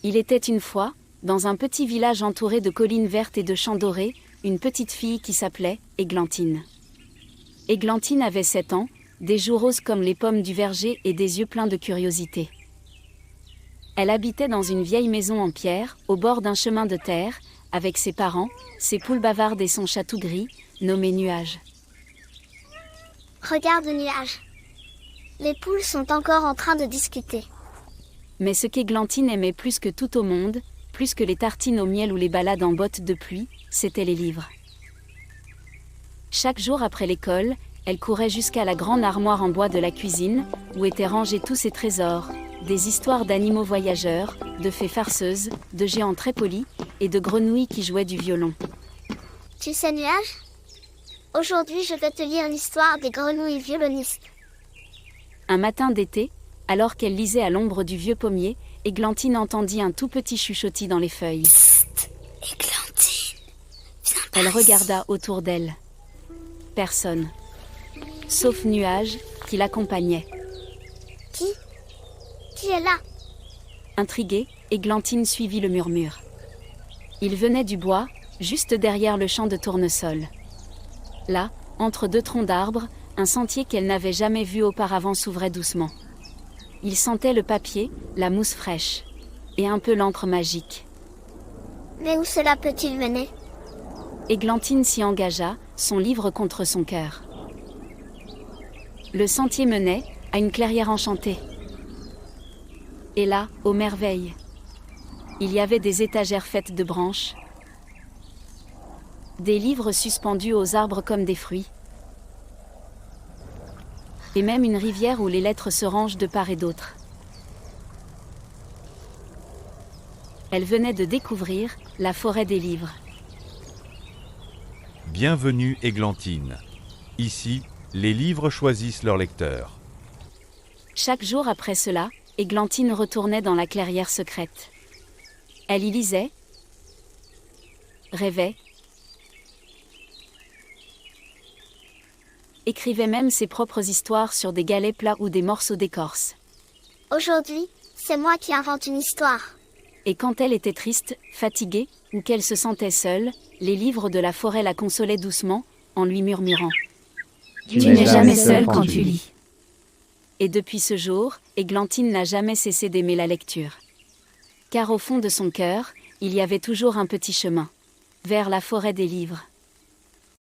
Il était une fois, dans un petit village entouré de collines vertes et de champs dorés, une petite fille qui s'appelait Églantine. Églantine avait 7 ans, des joues roses comme les pommes du verger et des yeux pleins de curiosité. Elle habitait dans une vieille maison en pierre, au bord d'un chemin de terre, avec ses parents, ses poules bavardes et son chat tout gris, nommé Nuage. Regarde Nuage. Les poules sont encore en train de discuter. Mais ce qu'Églantine aimait plus que tout au monde, plus que les tartines au miel ou les balades en bottes de pluie, c'étaient les livres. Chaque jour après l'école, elle courait jusqu'à la grande armoire en bois de la cuisine, où étaient rangés tous ses trésors, des histoires d'animaux voyageurs, de fées farceuses, de géants très polis, et de grenouilles qui jouaient du violon. Tu sais Nuage? Aujourd'hui je vais te lire l'histoire des grenouilles violonistes. Un matin d'été, alors qu'elle lisait à l'ombre du vieux pommier, Églantine entendit un tout petit chuchotis dans les feuilles. Psst, Églantine, viens par Elle ici. regarda autour d'elle. Personne. Sauf Nuage, qui l'accompagnait. Qui est là? Intriguée, Églantine suivit le murmure. Il venait du bois, juste derrière le champ de tournesol. Là, entre 2 troncs d'arbres, un sentier qu'elle n'avait jamais vu auparavant s'ouvrait doucement. Il sentait le papier, la mousse fraîche, et un peu l'encre magique. Mais où cela peut-il mener? Églantine s'y engagea, son livre contre son cœur. Le sentier menait à une clairière enchantée. Et là, aux merveilles, il y avait des étagères faites de branches, des livres suspendus aux arbres comme des fruits, et même une rivière où les lettres se rangent de part et d'autre. Elle venait de découvrir la forêt des livres. Bienvenue Églantine. Ici, les livres choisissent leurs lecteurs. Chaque jour après cela, Églantine retournait dans la clairière secrète. Elle y lisait, rêvait, écrivait même ses propres histoires sur des galets plats ou des morceaux d'écorce. Aujourd'hui, c'est moi qui invente une histoire. Et quand elle était triste, fatiguée, ou qu'elle se sentait seule, les livres de la forêt la consolaient doucement, en lui murmurant « Tu n'es jamais seule quand tu lis ». Et depuis ce jour, Églantine n'a jamais cessé d'aimer la lecture. Car au fond de son cœur, il y avait toujours un petit chemin vers la forêt des livres.